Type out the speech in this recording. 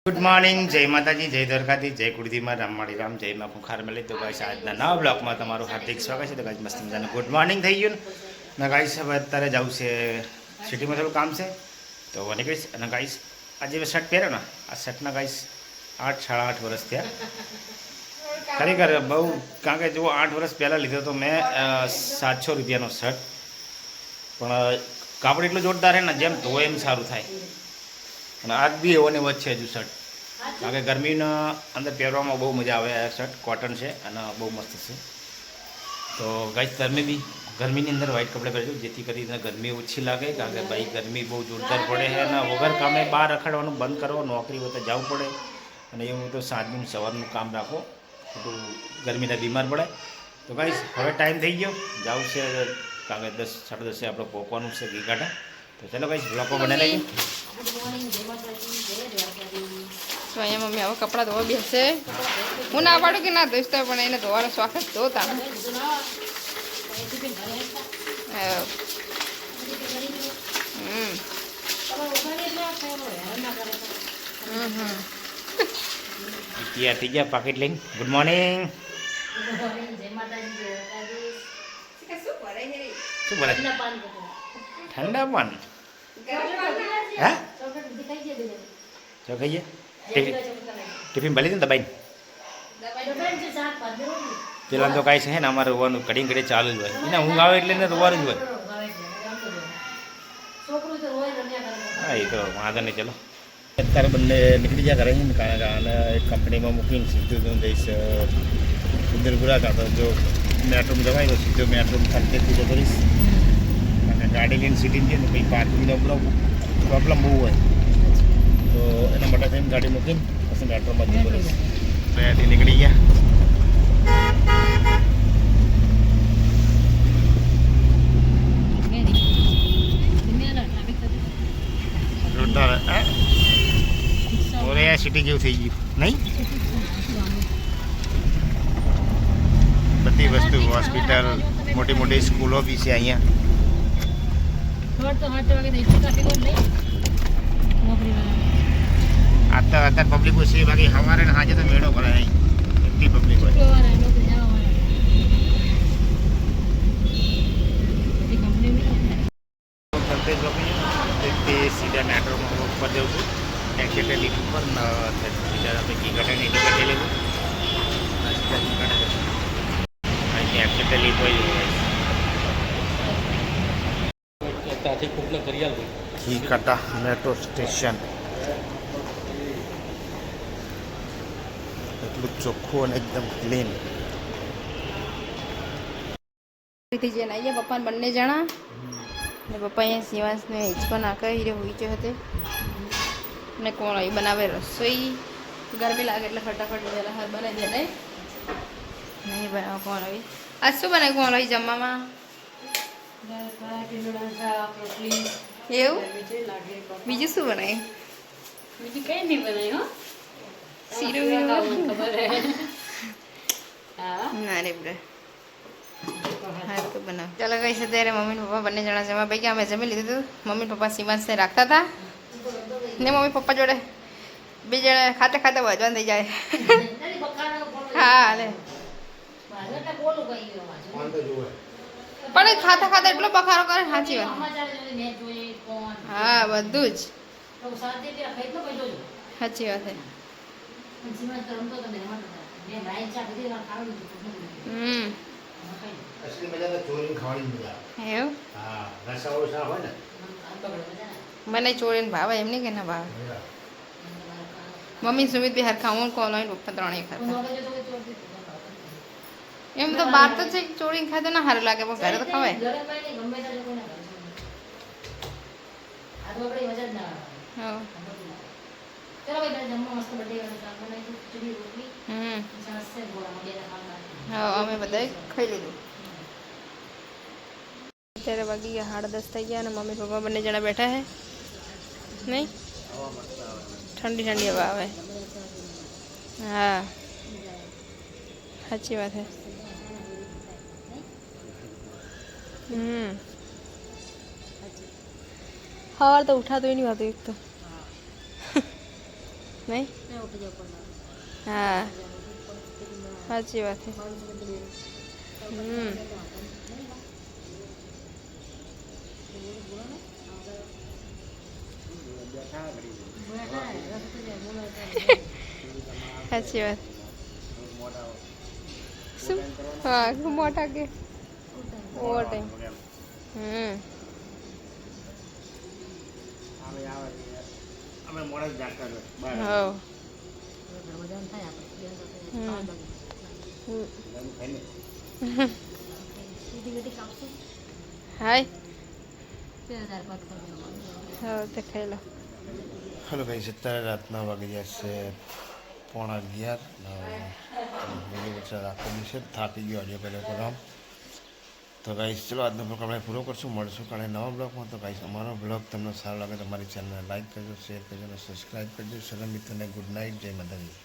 Good morning, જય માતાજી, જય દ્વારકાથી, જય કુળધીમાં, રામવાડી રામ, જય માં ખુખાર મળે. તો ગાઈસ આજના નવા બ્લોકમાં તમારું હાર્દિક સ્વાગત છે. તો ગાઈસ મસ્ત મજાનું ગુડ મોર્નિંગ થઈ ગયું ને ગાઈસ હવે અત્યારે જવું છે સિટીમાં, થોડું કામ છે તો નીકળીશ. અને ગાઈસ આજે મેં શર્ટ પહેર્યો ને, આ શર્ટના ગાઈસ 8-8.5 વર્ષ થયા. ખરેખર બહુ, કારણ કે જો 8 વર્ષ પહેલાં લીધો તો મેં 700 રૂપિયાનો શર્ટ, પણ કાપડ એટલું જોરદાર છે ને, જેમ ધોવે એમ સારું થાય. અને આગ બી એવો ને વચ્ચે હજુ શર્ટ, કારણ કે ગરમીના અંદર પહેરવામાં બહુ મજા આવે. આ શર્ટ કોટન છે અને બહુ મસ્ત છે. તો ગાઈસ ગરમીની અંદર વ્હાઈટ કપડાં પહેરજો, જેથી કરીને ગરમી ઓછી લાગે. કારણ કે ભાઈ ગરમી બહુ જોરદાર પડે છે અને વગર કામે બહાર રખડવાનું બંધ કરો. નોકરી હોય તો જવું પડે, અને એવું તો સાંજનું સવારનું કામ રાખો, ખોટું ગરમીના બીમાર પડે. તો ગાઈસ હવે ટાઈમ થઈ ગયો, જવું છે. કારણ કે 10-10:30 આપણે પહોંચવાનું છે ઘીઘાટા. તો ચાલો ગાઈસ બ્લોકો બને લઈએ. તો અહીંયા મમ્મી હવે કપડાં ધોવા બેસે. હું ના પાડું કે ના ધોઈશ, તો પણ એને ધોવાનો શોખ જ ધોતા. થઈ ગયા પાકીટ લઈને. Good morning. શું બોલે? ઠંડા પાન? હા ચો ખાઈએ. ટિફિન ભરી દે ને દબાઈને. પેલા તો કાંઈ છે ને, અમારે રોવાનું ઘડી ઘડી ચાલુ જ હોય. એને ઊંઘ આવે એટલે ને રોવાનું જ હોય. હા, એ તો વાંધો નહીં. ચલો અત્યારે બંને નીકળી ગયા ઘરે, કારણ કે આને એક કંપનીમાં મૂકીને સીધું હું જઈશ ઉદરપુરા. કાં તો જો મેટ્રોમાં જવાય તો સીધો મેટ્રોમાં ખાલી જતો રહીશ. અને ગાડી લઈને સિટીમાં જઈએ ને પછી પાર્કિંગનો પ્રોબ્લેમ બહુ હોય, તો એના માટે થઈને ગાડી મૂકીને પછી મેટ્રોમાં જતો રહીશ. ત્યાંથી નીકળી ગયા. સિટી જેવું થઈ ગયું નહીં? બધી વસ્તુ, હોસ્પિટલ, મોટી મોટી સ્કૂલો બી છે અહીંયા. અત્યારે પબ્લિક છે, બાકી સવારે ને સાંજે તો મેળો ભરાય નહીં, એટલી પબ્લિક હોય. સીધા મેટ્રોમાં ઉપર જઉં છું, એક્ઝેક્ટ લીટ ઉપર સીધા આપણે ઘીઘાટાની ટિકિટ લઈ લીધું. અહીંથી એક્ઝેક્ટ લીટ હોય ઘીઘાટા મેટ્રો સ્ટેશન. એટલું ચોખ્ખું અને એકદમ ક્લીન. જઈને આવીએ પપ્પા બંને જણા. ને પપ્પા અહીંયા શિવાંશને હિંચકો નાખે હીરે હોઈ હતી. ને કોણ અહીં બનાવે રસોઈ? ગરમી લાગે એટલે ફટાફટ વહેલા હાર બનાવી દે. નહીં બનાવો કોણ આવી? આજ શું બનાવ્યું કોણ આવી જમવામાં? એવું? બીજું શું બનાવ્યું? બીજું કઈ નહીં બનાવ્યું. શીરું ના રે બ્રે. હા તો બનાવ. ચાલો ગઈ છે ત્યારે મમ્મી પપ્પા બંને જણા જમા ભાઈ કે અમે જમી લીધું હતું. મમ્મી પપ્પા શિવાંશને રાખતા હતા ને મમ્મી પપ્પા જોડે બે જણા ખાતે ખાતે વજન થઈ જાય. હા હાલે, પણ ખાતા ખાતા એટલો બખારો કરે. સાચી વાત. હા બધું જ સાચી વાત છે. એવું મને ચોરીને ભાવે એમ નહીં કે ના ભાવે. મમ્મી સુમિત બી હરખા, હું કોણ હોય પપ્પા ત્રણેય ખાતા. એમ તો બહાર તો છે ચોરીને ખાતો ના સારું લાગે, પણ ઘરે તો ખવાય. હા અમે બધા ખાઈ લીધું. અત્યારે વાગી ગયા 10:30 થઈ ગયા અને મમ્મી પપ્પા બંને જણા બેઠા છે. નહીં ઠંડી ઠંડી હવા આવે. હા સાચી વાત છે. સવાર તો ઉઠાતું નહીં હોતું એક તો. નહીં હા સાચી વાત છે સાચી વાત શું હા મોટા કે ઓવર ટાઈમ અમે મોડા જ જાગતા હતા હા હાય હા તે ખાઈ લો હલો ભાઈ અત્યારે રાતના વાગી જશે 11:30 આખો દિવસે થાકી ગયો આજે પહેલો પ્રોગ્રામ તો ગાઈસ ચલો આજનો બ્લોગ આપણે પૂરો કરશું મળશું કાલે નવા બ્લોગમાં તો ગાઈસ અમારો બ્લોગ તમને સારો લાગે તો અમારી ચેનલને લાઈક કરજો શેર કરજો અને સબસ્ક્રાઈબ કરજો સલામ મિત્રોને ગુડ નાઇટ જય માતાજી